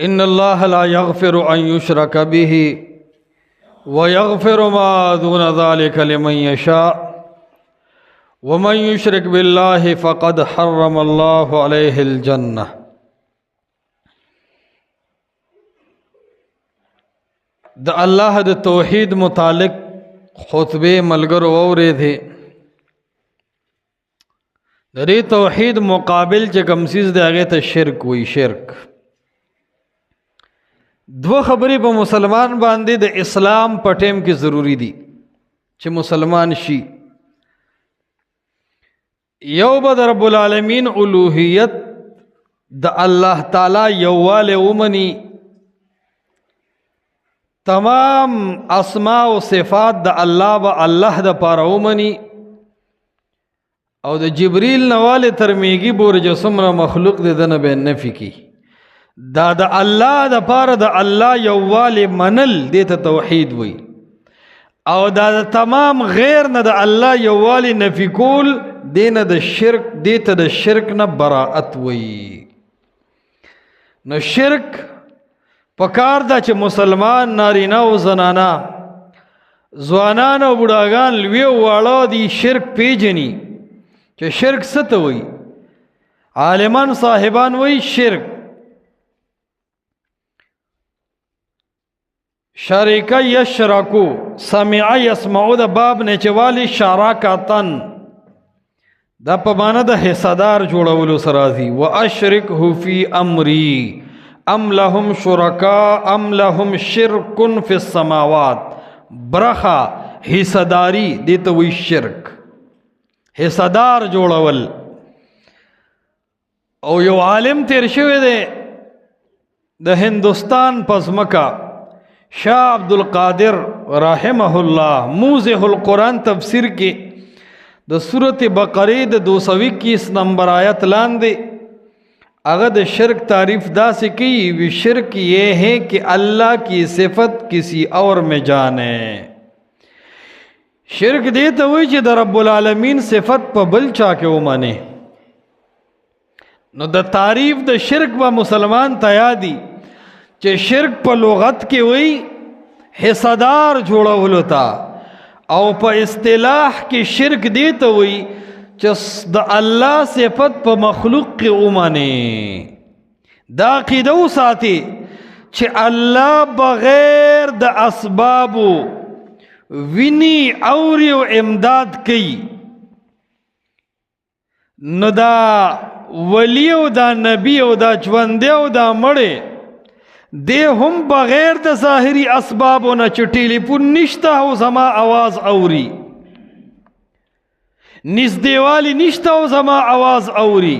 إن الله لا يغفر أن يشرك به ويغفر ما دون ذلك لمن يشاء ومن يشرك بالله فقد حرم الله عليه الجنة. د الله د توحید متعلق خطبه ملګرو اورېدې. د دې توحید مقابل چې کوم څیز دی هغې ته شرک وایي. شرک دو خبرې په مسلمان باندې د اسلام په ټیم کې ضروری دي چې مسلمان شي. یو به د رب العالمین الوهیت د الله تعالی یووالی ومني، تمام اسماء و صفات د الله به الله د پاره ومني، او د جبریل نواله تر میږي پورې چې څومره مخلوق دی دنه به نفي کی. دا د الله د پاره د الله یووالی منل دې ته توحید وي، او دا د تمام غیر نه د الله یووالی نفي کول دې نه د شرک، دې ته د شرک نه براءت وي. نو شرک پکار دا چې مسلمان نارینه او زنانا، ځوانان او بوډاګان، لوی او واړه دي شرک پیژني چې شرک څه ته وایي. عالمان صاحبان وایي شرک شریک یشرکو، سمع یسمعو د باب نه چې والی شراکتن، دا په معنی د حصدار جوړولو سره راځي. واشرکه فی امری ام لهم شرکا ام لهم شرک فی السماوات. برخه حصداری دې ته وایي شرک، حصدار جوړول. او یو عالم تیر شوی دی د هندوستان په ځمکه، شاہ عبدالقادر رحمه الله، موضح القرآن تفسیر کې د سورت بقرہ د 221 نمبر آیت لاندې هغه د شرک تعریف داسې کی وی شرک یہ ہے کہ اللہ کی صفت کسی اور میں جانے. شرک دې ته وایي چې د رب العالمین صفت په بل چا کې ومانه. نو د تعریف د شرک به مسلمان ته یادي چې شرک په لغت کې وایي حصدار جوړولو ته، او په اصطلاح کې شرک دې ته وایي چې د الله صفت په مخلوق کې ومانه. دا عقیده وساتي چې الله بغیر د اسبابو ویني اوري او امداد کوي. نو دا ولی او دا نبی او دا ژوندی او دا مړی دی هم بغیر د ظاهري اسبابو نه چې ټیلیفون نشته او زما आवाज اوري، نږدېوالی نشته او زما आवाज اوري،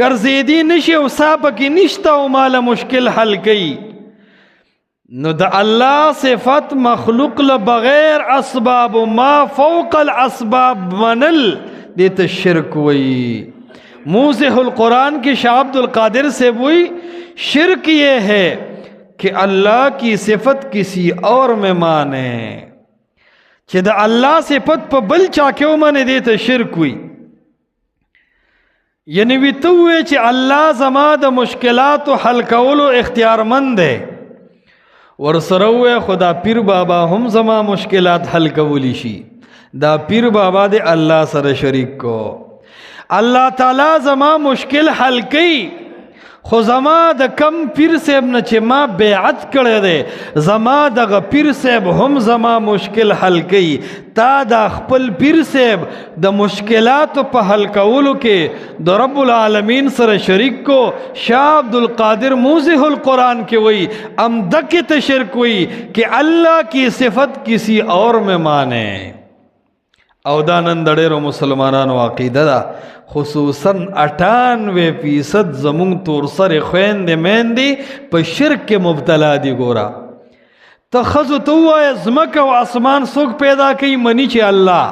ګرځېدی نشي او سا پکې نشته او ماله مشکل حل کوي. نو د الله صفت مخلوق له بغیر اسباب ما فوق الاسباب منل دې ته شرک وایي. موضح القرآن کے شاہ عبدالقادر سے وہی شرک یہ ہے کہ اللہ کی صفت کسی اور میں مانے، کہ دا اللہ صفت پا بل چاکیو مانے دیتا شرک ہوئی. یعنی وی تو ہوئے چھ اللہ زما دا مشکلات و حل کولو اختیار مند ہے، ورسروے خدا پیر بابا ہم زما مشکلات حل کولی شی. دا پیر بابا دے اللہ سر شریک کو، اللہ تعالی زما مشکل حل کی، خو زما د کم پیر صاحب نه چې ما بیعت کړی دی، زما دغه پیر صاحب هم زما مشکل حل کوي. تا د خپل پیر صاحب د مشکلاتو په حل کولو کې د رب العالمین سره شریک کو. شاہ عبدالقادر موضح القرآن کې وی امدک ته شرک وی کہ اللہ کی صفت کسی اور میں مانے. او دا نن د ډېرو مسلمانانو عقیده ده، خصوصاً 98% زمونږ تور سرې خویندې میندې په شرک کې مبتلا دي. ګوره ته ښځو ته ووایه ځمکه او اسمان څوک پیدا کوي، مني چې الله.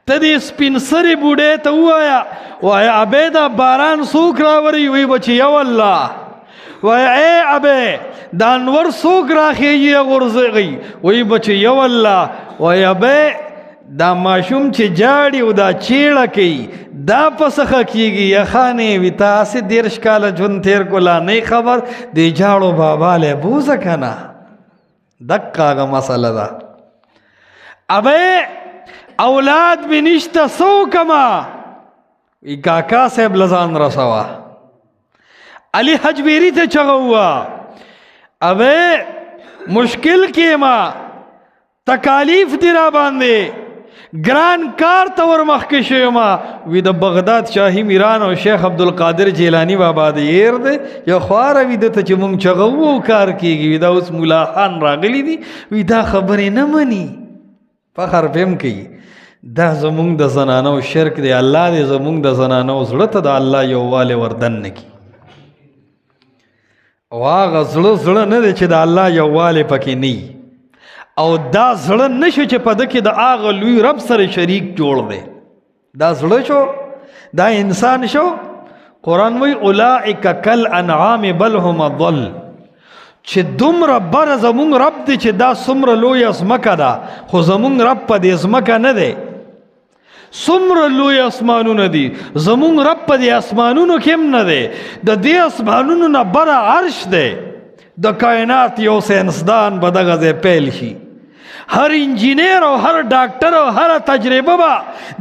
ته دې سپین سرې بوډۍ ته ووایه وایه ابې دا باران څوک راوړي، وایي به چې یو الله. وایه ای ابې دا انور څوک راخیږي غورځوي، وایي به چې یو الله. وایه ابې دا ماشوم چې جاړي او دا چیړه کوي دا پسخه کیږي یخانې وي تاسې 30 کاله ژوند تیر کو لا نه خبر دی جاړو بابا له بوزه کنه دقه هغه مسله ده ابه اولاد به نشته سو کما وی کاکا صاحب لزان رسوا علی حجبیری ته چغه هوا ابه مشکل کې ما تکالیف دی را باندې گران کار تور مخکې شوی ما وی د بغداد شاهي میران او شیخ عبدالقادر جیلانی بابا د ير دی یو خواره وی د ته چې مونږ چغو کار کیږي وی دا اوس مولا خان راغلی دی وی دا خبرې نه مني فخر پم کوي دا زمونږ د زنانو شرک دی الله دې زمونږ د زنانو زړه ته د الله یووالی وردن نه کی واغه زړه نه دی چې د الله یووالی پکې نه او دا زړه نشو چې په دکې د هغه لوی رب سره شریک جوړ دی دا زړه شو دا انسان شو قرآن وی اولئک کالانعام بل هم اضل چې دومره بره زمونږ رب دی چې دا څومره لوی ځمکه ده خو زمونږ رب په دې ځمکه نه دی څومره لوی اسمانونه دي زمونږ رب په دې اسمانونو کې هم نه دی د دې اسمانونو نه بره عرش دی د کائنات یو ساینسدان به دغه ځای پیل شي هر انجینیر او هر ډاکټر او هر تجربه به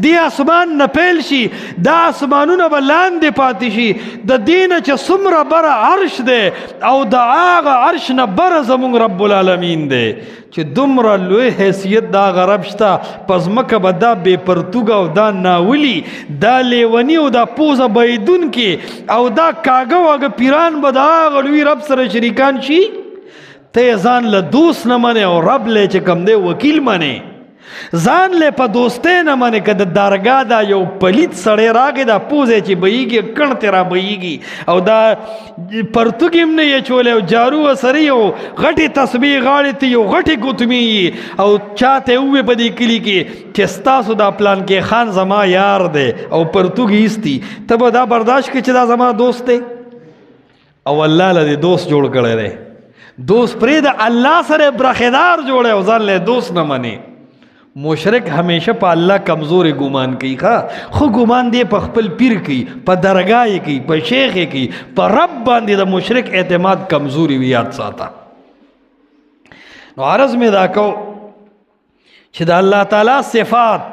دې اسمان نه پیل شي دا اسمانونه به لاندې پاتې شي د دې نه چې څومره بره عرش دی او د هغه عرش نه بره زمونږ رب العالمین دی چې دومره لوی حیثیت د هغه رب شته په ځمکه به دا بې پرتوګه او دا ناولي دا لیوني او دا پوزه بهیدونکي او دا کاږه واږه پیران به د هغه لوی رب سره شریکان شي ته ځان له دوست نه منې او رب له چې کوم دی وکیل منې ځان له په دوستۍ نه منې که د درګاه دا یو پلیت سړی راغی دا پوزی چې بهیږي کڼ تې را بهیږي او دا پرتوګ هم نه یې چولی او جارو ورسره یو غټې تسبیح غاړې ته یو غټې ګوتمې او چا ته ووې په دې کلي کې چې ستاسو دا پلان کې خان زما یار دی او پرتوګ ایستی ته به دا برداشت کړې چې دا زما دوست دی او الله له دې دوست جوړ کړی دی دوست پرې د الله سره برخیدار جوړه او ځان له دوست نه مني مشرک همیشه په الله کمزوري ګمان کوي خو ګمان دی په خپل پیر کوي په درگاه کوي په شیخ کوي په رب باندې د مشرک اعتماد کمزوري وي یاد ساته نو عرض می دا کو چې د الله تعالی صفات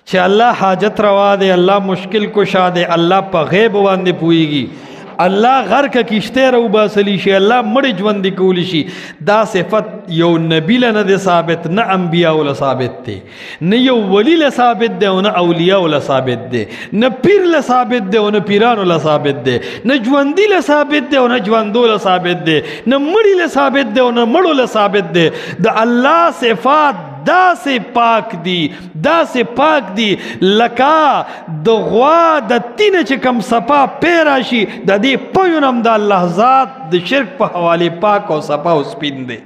چې الله حاجت روا دی الله مشکل کشا دی الله په غیب باندې پويږي الله غرق کشته رو باسلی شي الله مړ ژوند کولی شي دا صفت یو نبی له نه ثابت نه انبیاء له ثابت دي نه یو ولی له ثابت دي او نه اولیاء له ثابت دي نه پیر له ثابت دي او نه پیرانو له ثابت دي نه ژوندۍ له ثابت دي او نه ژوندو له ثابت دي نه مړی له ثابت دي او نه مړو له ثابت دي د الله صفات دا سے پاک دی لکا د غوا د تین چې کم صفا پیراشي د دې پوینم د الله ذات د شرک په حواله پاک او صفا او سپین دی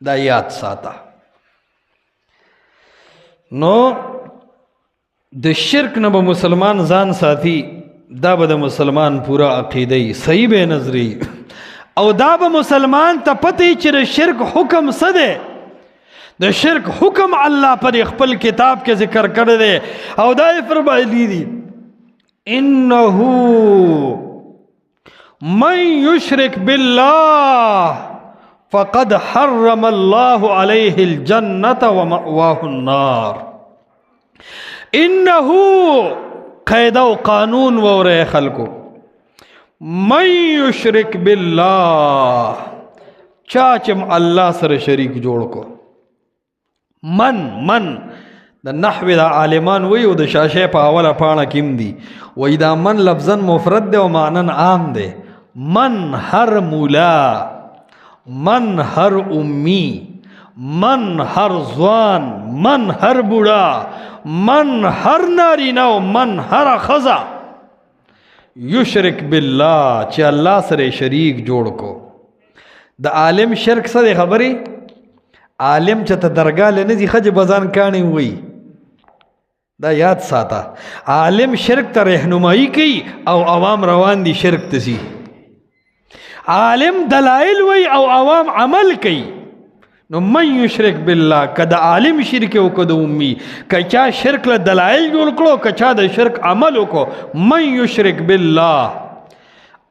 دا یاد ساته نو د شرک نه به مسلمان ځان ساتي دا به د مسلمان پورا عقیده صحیح به نظری او دا به مسلمان ته پته چې د شرک حکم څه دی د شرک حکم الله پر خپل کتاب کې ذکر کړی دی او دا یې فرمایلی دي انه من یشرک بالله فقد حرم الله عليه الجنة ومأواه النار انه قاعده او قانون وره خلکو من یشرک بالله چاچم الله سره شریک جوړ کو من د نحو د عالمان وی او د شاشه په اوله پاڼه کې دي وای دا من لفظا مفرد دی او معنی عام دی من هر مولا من هر امی من هر ځوان من هر بوډا من هر نارینه او من هر ښځه یشرک بالله چې الله سره شریک جوړ کو د عالم شرک څه دی خبرې عالم چې ته درگاه لنځي خج بزان کانی وي دا یاد ساته عالم شرک ته رهنمایي کوي او عوام روان دي شرک ته سي عالم دلائل وي او عوام عمل کوي نو من یشرک بالله که د عالم شرک او که د امي که چا شرک له دلایل جوړ کړو که چا د شرک عمل وکړو من یشرک بالله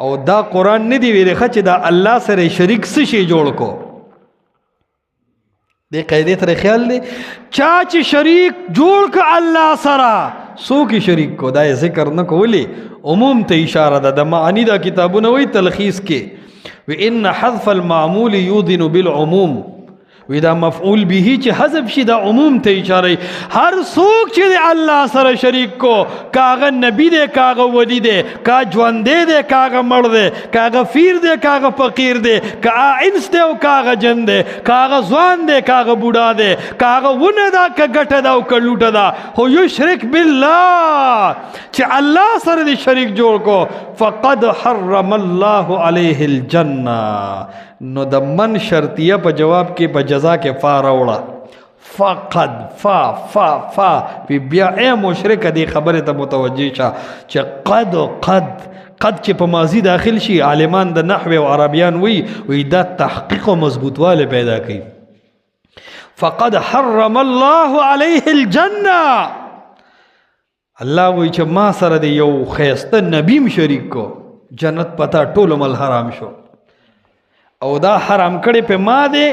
او دا قرآن نه دی ویلی ښه چې دا الله سره شریک څه شی جوړ کو دې قاعدې ترې خیال دی چا چې شریک جوړ که الله سره څوک شریک کو دا ذکر نه کولی عموم ته اشاره ده د معانی دا کتابونه وی تلخیص کې و ان حذف المعمول یوذن بالعموم وی دا مفعول به چې حذف شي دا عموم ته اشاره هر څوک چې الله سره شریک کو کاغه نبی دی کاغه ولی دی کا ژوند دی کاغه مړ دی کاغه فیر دی کاغه فقیر دی کا انس دی او کاغه جن دی کاغه ځوان دی کاغه بوډا دی کاغه ونه دا کا ګټه دا او کلوټه دا هو یشرک بالله چې الله سره دی شریک جوړ کو فقد حرم الله علیه الجنه نو د من شرطیه په جواب کې په جزا کې فا راوړه فقد فا پی بیا اے مشرک دی خبره ته متوجه شه چې قد چې په ماضی داخل شي عالمان د نحو او عربیان وی دا تحقیق او مضبوطواله پیدا کوي فقد حرم الله علیه الجنه الله وی چې ما سره دی یو خیسته نبیم شریک کو جنت پتا ټول مل حرام شو او دا حرام کړي په ما دی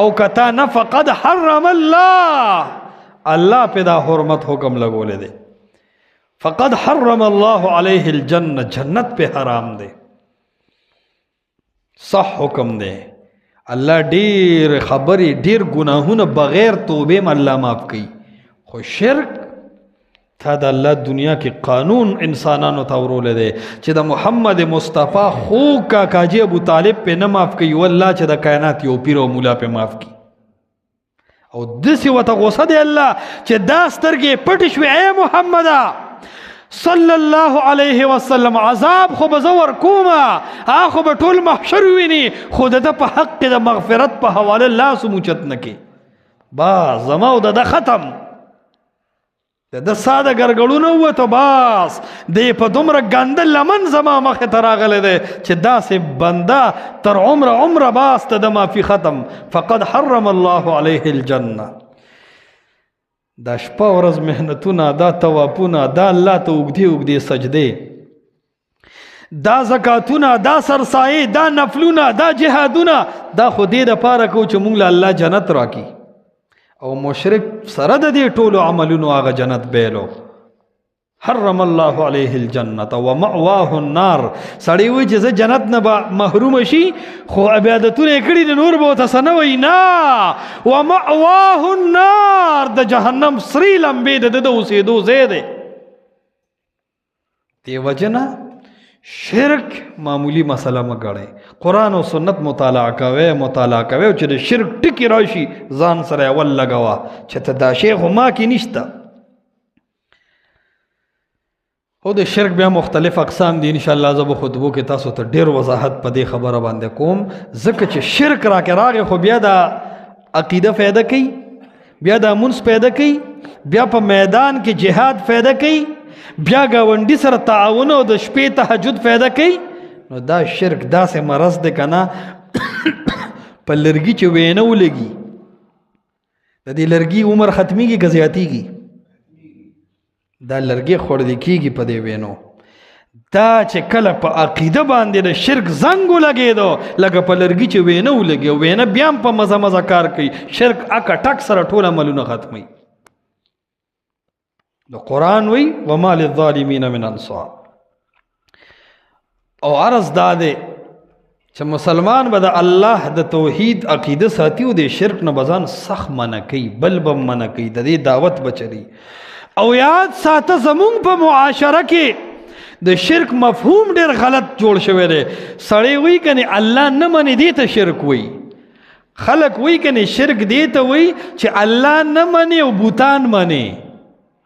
او کتا نه فقد حرم الله په دا حرمت حکم لګولې دی فقد حرم الله علیه الجنه جنت په حرام دی صح حکم دی الله ډیر خبري ډیر گناهونه بغیر توبه الله معاف کوي خو شرک تا د الله دنیا کې قانون انسانانو ته ورولې دی چې د محمد مصطفی خو کا کاجی ابو طالب په نه معاف کوي والله چې د کائنات یو پیر او مولا په معاف کوي او دسی وته غوسه دی الله چې دا سترګې پټ شوې اے محمد صلی الله علیه وسلم عذاب خو بزور کوما اخو به ټول محشر ویني خود د په حق د مغفرت په حواله الله سموچت نکي با زما د ختم د ساده ګرګړونه وته باس د په دومره ګنده لمن زما مخه تراغله ده چې داسې بنده تر عمره باس ته د مافي ختم فقد حرم الله علیه الجنه دا شپه ورځ مهنتونه دا توافونه دا الله ته اوږدې سجدې دا زکاتونه دا سرسایې دا نفلونه دا جهادونه دا خو دې دپاره کو چې موږ له الله جنت راکړي او مشرک سره د دې ټولو عملونو هغه جنت بیلو حرم الله علیه الجنه ومأواه النار سړی وایي چې زه جنت نه محروم شي خو عبادتونه یې کړي د نور به ورته څه نه وایي نه ومأواه النار د جهنم سرې لمبې د ده اوسېدو ځای دی دې وجه نه شرک معمولی مسله مګړئ قرآن او سنت مطالعه کوئ او چې د شرک ټکي راشي ځان سره اول لګوه چې ته دا شی خو ما کې نشته او د شرک بیا مختلف اقسام دي انشاءالله زه به خطبو کې تاسو ته ډېر وضاحت په دې خبره باندې کوم ځکه چې شرک راغی خو بیا د عقیده فایده کوي بیا د منځ پیدا کوي بیا په میدان کې جهاد فایده کوي بیا ګاونډي سره تعاون او د شپې تهجد فایده کوي نو دا شرک داسې مرض دی که نه په لرګي چې وینه ولګي د دې لرګي عمر ختمیږي که زیاتیږي دا لرګي خوړدی کیږي په دې وینو دا چې کله په عقیده باندې د شرک زنګ ولګېدو لکه په لرګي چې وینه ولګي او وینه بیا هم په مزه کار کوي شرک اکه ټک سره ټول عملونه ختموي د قرآن وی وما للظالمین من انصار او عرض دا دی چې مسلمان به د الله د توحید عقیده ساتي او د شرک نه بزان سخت منع کوي بل به منع کوي د دې دعوت بچري او یاد ساته زمونږ په معاشره کې د شرک مفهوم ډېر غلط جوړ شوی دی سړی وی کني الله نه مني دې ته شرک وی خلق وی کني شرک دې ته وی چې الله نه مني او بوتان مني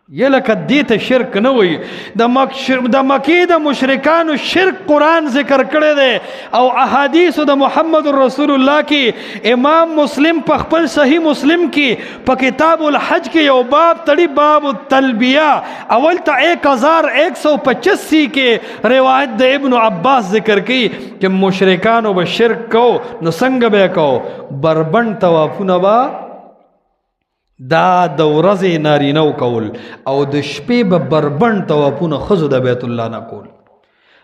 یا لکه دې ته شرک نه وي. د مکې د مشرکانو شرک قرآن ذکر کړی دی او احادیثو د محمد رسول الله کې امام مسلم په خپل صحیح مسلم کې په کتاب الحج کې یو باب تړي، باب التلبیہ، اول ته 1185 کې روایت د ابن عباس ذکر کی چې مشرکانو به شرک کو نو څنګه به کو؟ بربند طوافونه به دا د ورځې نارینهو کول او د شپې به بربند طوافونه ښځو د بیت الله نه کول.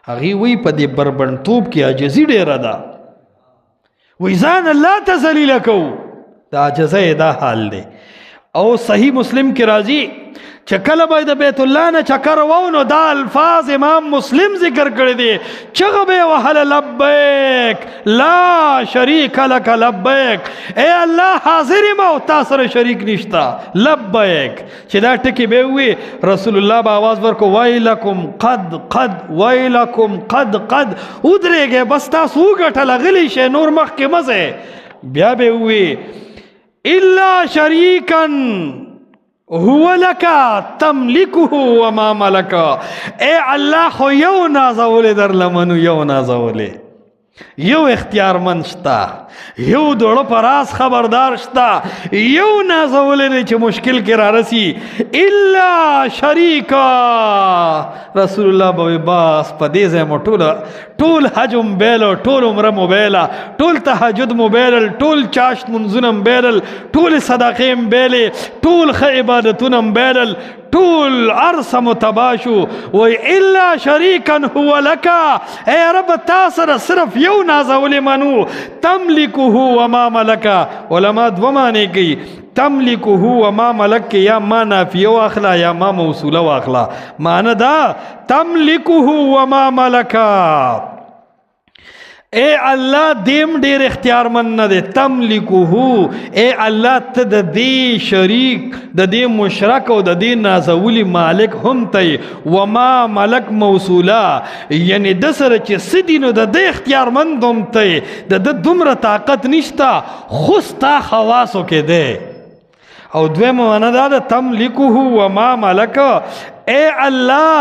هغې وی په دې بربندتوب کې عاجزي ډېره ده، وی ځان الله ته ذلیله کوو، د عاجزۍ دا حال دی. او صحیح مسلم کې راځي چې کله به د بیت الله نه چکر وو نو دا الفاظ امام مسلم ذکر کړی دي، چغه به وهله لبیک لا شریک لک لبیک، اے الله حاضر یم او تا سره شریک نشتا لبیک. چې دا ټکي به وي رسول الله به آواز ورکو ویلکم قد قد ویلکم قد قد، ودرېږئ بس تاسو وګټله غلی شئ نور مخکې مه ځئ. بیا به وي الا شریکا هو لکا تملکه وما ملکا، اے اللہ خو یو نازولی در لمنو، یو نازولی، یو اختیارمند شتا، یو دوڑو پراس خبردار شتا، یو نازولی دی چه مشکل کی را رسی الا شریکا. رسول اللہ بوی باس پا دیزے مو ټول حج مبیلو، ټول عمره مبیلا، ټول تهجد مبیلل، ټول چاشت منځونه مبیلل، ټول صدقې مبیلې، ټول ښه عبادتونه مبیلل، ټول عرصه متباشو. وی الا شریکا هو لکا، اے رب تا سره صرف یو نازولی منو تملکه وما ملکا. علماء دو معنی گئی، تملکه وما ملک کے یا ما نافیه واخلا یا ما موصوله واخلا. معنی دا تملکه وما ملکا، اے اللہ دیم ډیر اختیار من نه دی. تملکه، اے اللہ ته د دې شریک، د دې مشرک او د دې نازولی مالک هم تی. وما ملک موصوله، یعنی د سره چې څه دي نو د دې اختیار مند هم تی، د ده دومره طاقت نشته خو ستا خواصو کې دی. او دویمه معنی دا ده تملکه وما ملک، اے اللہ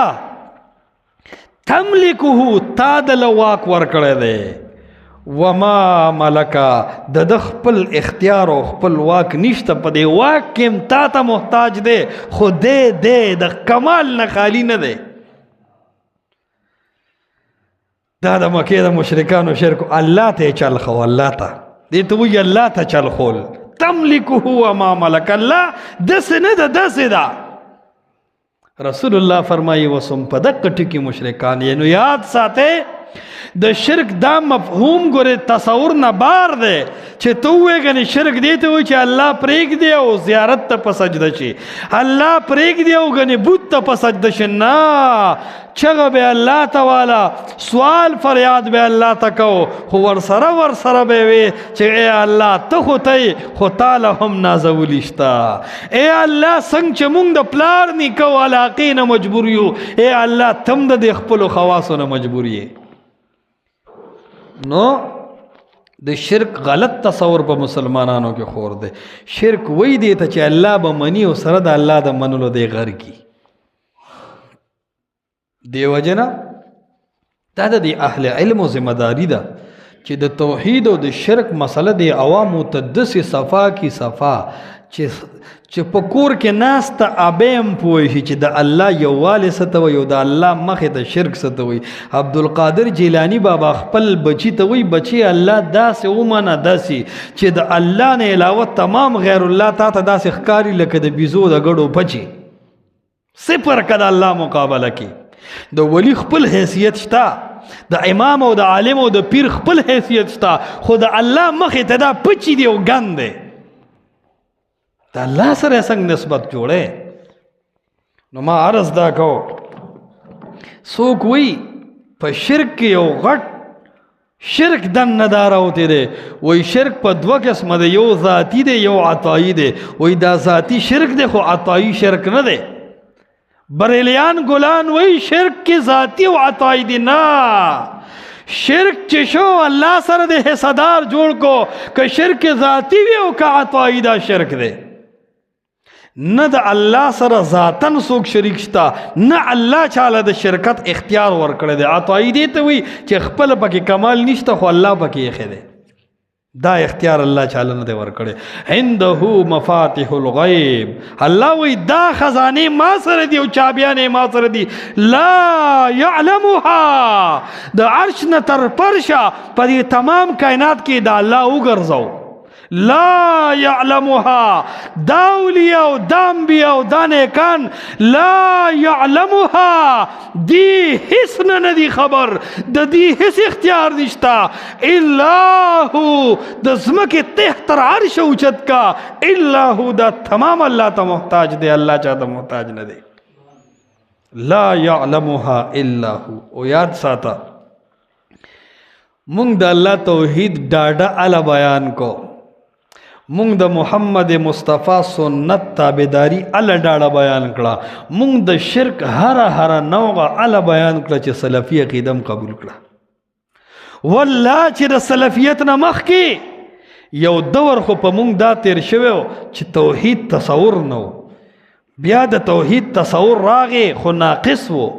تملکه تا د واک ورکړی دی، وما ملکا د خپل اختیار او خپل واک نشته، په دې واک کې تا ته محتاج دی خو دی د کمال نه خالی نه دی. دا د مکې د مشرکانو شرک الله ته چل خو، الله ته دې ته وایي الله ته چل خول. تملکه وما ملک، الله داسې نه ده، داسې ده. رسول الله فرمایي وسم په دقه ټکي مشرکان یې نو یاد ساته. د شرک دا مفهوم ګوره تصور نه بار دی چې ته ووایې ګنې شرک دی ته وایي چې الله پرېږدي او زیارت ته په سجده شي، الله پرېږدي او ګنې بت ته په سجده شي. نه، چغه به الله ته والا، سوال فریاد به الله ته کو، خو ورسره به وي چې ای الله ته خو ته خو تاله هم نازولی شته. ای الله څنګه چې مونږ د پلار نیکه او علاقې نه مجبور یو، ای الله تم د دې خپلو خواصو نه مجبور یې. نو د شرک غلط تصور په مسلمانانو کې خور دی. شرک وی دی ته چې الله به منی او سره د الله د منلو دی غر کی. دیو جنا دا د اهل علم او ذمہ داری ده چې د توحید او د شرک مسله دی عوامو ته داسې صفا کی صفا چې په کور کې ناسته ابیم پوه شي چې د الله یووالی څه ته وایي او د الله مخې ته شرک څه ته وایي. عبدالقادر جیلانی بابا خپل بچی ته وایي بچی الله داسې ومنه داسې چې د الله نه علاوه تمام غیر الله تا ته داسې ښکاري لکه د بیزو د ګډو پچې. صفر که د الله مقابله کې د ولی خپل حیثیت شته، د امام او د عالم او د پیر خپل حیثیت شته، خو د الله مخې ته دا پچی دی او ګند دی. د الله سره څنګه نسبت جوړه؟ نو ما عرض دا کو څوک وی په شرک کې یو غټ شرک دن نداره ہوتی دے. وی شرک پا دو قسم دے، یو ذاتی دے یو عطائی دے. وی دا ذاتی شرک دے خو عطائی شرک نہ دے. بریلیان گلان وی شرک کی ذاتی و عطائی دی نا، شرک چشو اللہ سر دے حصدار جوڑ کو کہ شرک ذاتی بھی ہو کا عطائی دا شرک دے. نه د الله سره ذاتن څوک شریک شته، نه الله چاله د شرکت اختیار ورکړی دی. عطایي دې ته وایي چې خپل پکې کمال نشته خو الله پکې ایښی دی. دا اختیار الله چاله نه دی ورکړی. عنده مفاتح الغیب، الله وایي دا خزانې ما سره دي او چابیانې ما سره دي. لا یعلمها، د عرش نه تر فرشه په دې تمام کائنات کې دا الله وګرځو. لا یعلمها، دا اولیاء او دا انبیاء او دا نیکان لا یعلمها، دی حس نه ندی خبر، د دی حس اختیار نشتا الا هو، د ځمکې تحت تر عرش اوچت کا الا هو، دا تمام الله ته محتاج دی، الله چاته محتاج نه دی. لا یعلمها الا هو. او یاد ساته مونږ د الله توحید ډاډه اله بیان کو، مونږ د محمد مصطفی سنت تابعداري ال ډاړه بیان کړه، مونږ د شرک هر نوغه ال بیان کړه چې سلفي عقیدم قبول کړه. والله چې د سلفیت نه مخکې یو دور خو په مونږ دا تیر شوی چې توحید تصور نه و، بیا د توحید تصور راغی خو ناقص و.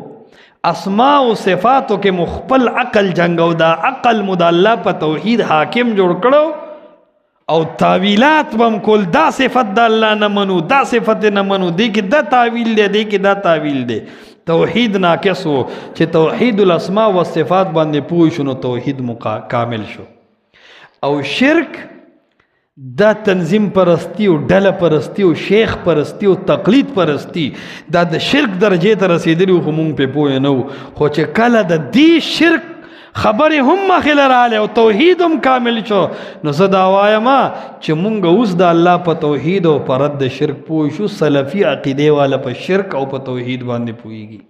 اسماء او صفاتو کې مخبل عقل جنگو، دا عقل مو د الله په توحید حاکم جوړ کړو او تعویلات بم کول، دا صفت د الله نه منو، دا صفت نه منو، دی کې دا تعویل دی، دی کې دا تعویل دی. توحید ناقص و چې توحید الاسماء و صفات باندې پوه شو نو توحید کامل شو. او شرک دا تنظیم پرستی او ډله پرستی او شیخ پرستی او تقلید پرستی دا د شرک درجې ته رسیدلی خو مونږ پې پوه نه وو. خو چې کله د دې شرک خبرې هم مخې له راغلې او توحید هم کامل شو نو زه دا وایم چې مونږ اوس د الله په توحید او په رد د شرک پوه شو. سلفي عقیدې والا په شرک او په توحید باندې پوهیږي.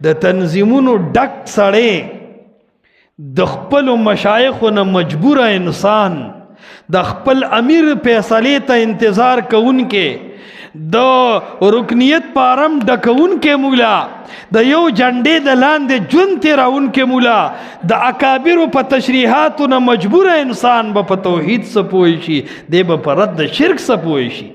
د تنظیمونو ډک سړی، د خپلو مشایخو نه مجبوره انسان، د خپل امیر فیصلې ته انتظار کوونکې، د رکنیت پارم ډکونکې مولا، د یو جنډې د لاندې ژوند تېروونکې مولا، د اکابرو په تشریحاتو نه مجبوره انسان به په توحید څه پوه شي، دی به په رد د شرک څه پوه شي.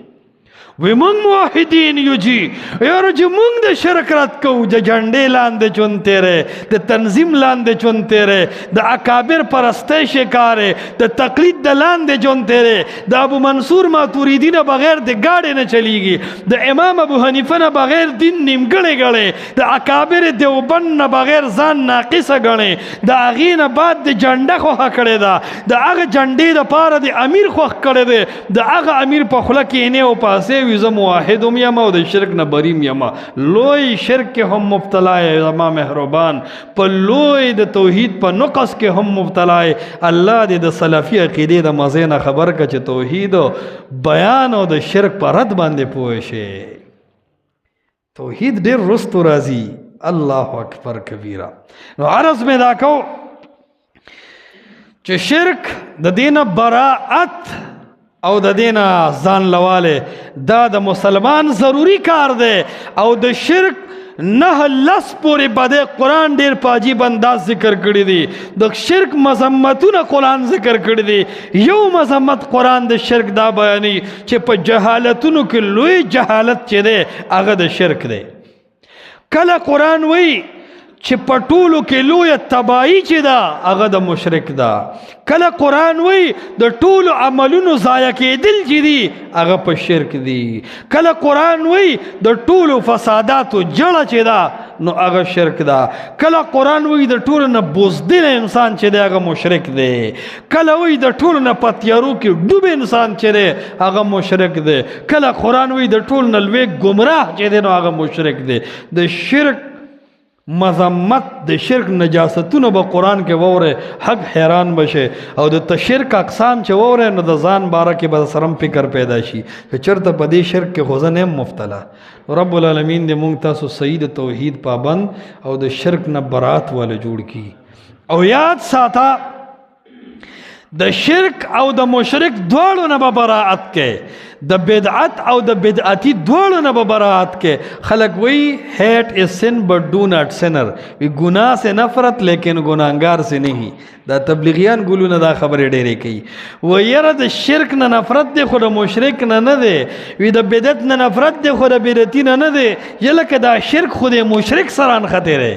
وی مونږ موحدین یو جی یاره چې مونږ د شرک رد کوو، د جنډې لاندې ژوند تېری، د تنظیم لاندې ژوند تېری، د اکابر پرستی شکارې، د تقلید د لاندې ژوند تېری، د ابو منصور ماتوریدي نه بغیر د گاډې نه چلیږي، د امام ابو حنیفه نه بغیر دین نیمګړی ګڼې، د اکابر دیوبند نه بغیر ځان ناقصه ګڼې، د هغې نه بعد د جنډه خوښه کړې ده، د هغه جنډې دپاره د امیر خوښ کړی دی، د هغه امیر په خوله کښېنې او پاسې وي زه موحد هم یم او د شرک نه بریم یم. لوی شرک کې هم مبتلا یې زما مهربان، په لوی د توحید په نقص کې هم مبتلا یې. الله دې د سلفي عقیدې د مزې نه خبر کړه چې توحید بیان او د شرک په رد باندې پوه شي. توحید ډېر رستو راځي. الله اکبر کبیره. نو عرض مې دا کو چې شرک د دینه براءت او د دینه ځان لواله دا د مسلمان ضروری کار دی. او د شرک 9 پورې بده قرآن ډیر په عجیب انداز ذکر کړی دی. د شرک مذمتونه قرآن ذکر کړی دی. یو مذمت قرآن د شرک دا بیانوي چې په جهالتونو کې لوی جهالت چې دی هغه د شرک دی. کله قرآن وایي چې په ټولو کې لویه تباهي چې ده هغه د مشرک ده. کله قرآن وایي د ټولو عملونو ضایع کېدل چې دي هغه په شرک دي. کله قرآن وایي د ټولو فساداتو جړه چې ده نو هغه شرک ده. کله قرآن وایي د ټولو نه بزدل انسان چې دی هغه مشرک دی. کله وایي د ټولو نه په تیارو کې ډوب انسان چې دی هغه مشرک دی. کله قرآن وایي د ټولو نه لوی ګمراه چې دی نو هغه مشرک دی. د شرک مذمت د شرک نجاستونه به قرآن کې ووره حق حیران بشه. او د شرک اقسام چې ووره نو د ځان باره کې به سرم فکر پیدا شي چې چېرته په دې شرک کې خو زه نه یم مبتلا. رب العالمین دې مونږ تاسو صحیح د توحید پابند او د شرک نه برات والا جوړ کړي. او یاد ساته د شرک او د مشرک دواړو نه به براعت کې. د بدعت او د بدعتی دواړو نه به برات کې. خلق وی hate is sin but do not sinner. وی گناہ سے نفرت لیکن گناہگار سے نہیں. دا تبلیغیان ګلونه دا خبرې ډېرې کوي. و یره د شرک نه نفرت دی خو د مشرک نه نه دی. وی د بدعت نه نفرت دی خو د بدعتي نه نه دی. یلکه دا شرک خو د مشرک سره انخته دی،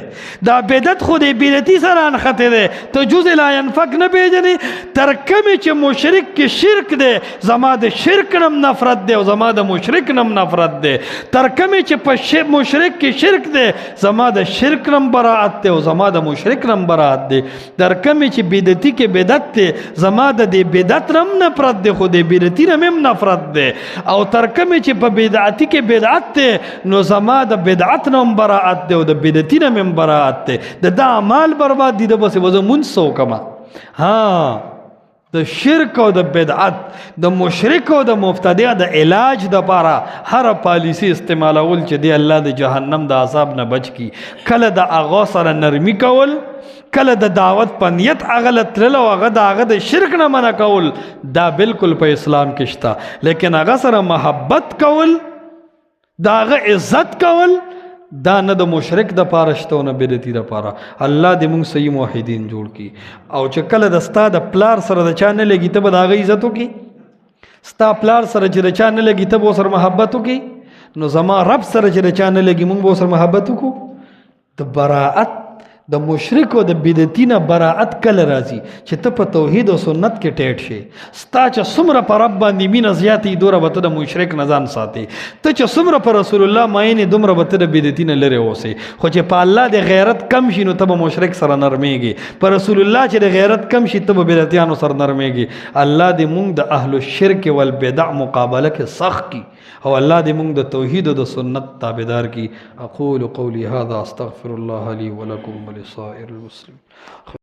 دا بدعت خو د بدعتي سره انخته دی. ته جزء لا ينفق نه پیژنې تر کومې چې مشرک کې شرک دی زما د شرک نم نفرت دی او زما د مشرک نم نفرت دی. تر کومې چې په مشرک کې شرک دی زما د شرک نم براءت دی او زما د مشرک نم براءت دی. تر کومې چې بدعتي کې بدعت دی زما د دې بدعت نم نفرت دی خو د بدعتي نم هم نفرت دی. او تر کومې چې په بدعتي کې بدعت دی نو زما د بدعت نم براءت دی او د بدعتي نم هم براءت دی. د دا اعمال برباد دي د بس وزه منسو کما. ها د شرک او د بدعت د مشرک او د مبتدع د علاج د پاره هر پالیسی استعمالول چې دی الله د جهنم د عذاب نه بچ کی. کله د اغا سره نرمی کول، کله د دعوت په نیت اغلط تلل او هغه د هغه د شرک نه منع کول، دا بالکل په اسلام کې شته. لیکن هغه سره محبت کول، د هغه عزت کول، دا نه د مشرک د پاره شته او نه بدعتي د پاره. الله دې موږ صحیح موحدین جوړ کړي. او چې کله د ستا د پلار سره د چا نه لګي ته به د هغه عزت وکړي، ستا پلار سره چې د چا نه لګي ته به ورسره محبت وکړي، نو زما رب سره چې د چا نه لګي موږ به ورسره محبت وکړو. د براءت د مشرک او د بدعتي نه براءت کله راځي چې ته په توحید او سنت کې ټیټ شي. ستا چې څومره په رب باندې مینه زیاتې دوره به ته د مشرک نه ځان ساتې. ته چې څومره په رسول الله مینې دومره به ته د بدعتي نه لرې اوسې. خو چې په الله د غیرت کم شي نو ته به مشرک سره نرمېږي، په رسول الله چې د غیرت کم شي ته به بدعتیانو سره نرمېږي. الله دې موږ د اهل الشرک والبدع مقابله کې سخت کی او الله دې موږ د توحید او د سنت تابعدار کی. اقول قولي هذا استغفر الله لي ولكم ولسائر المسلمين.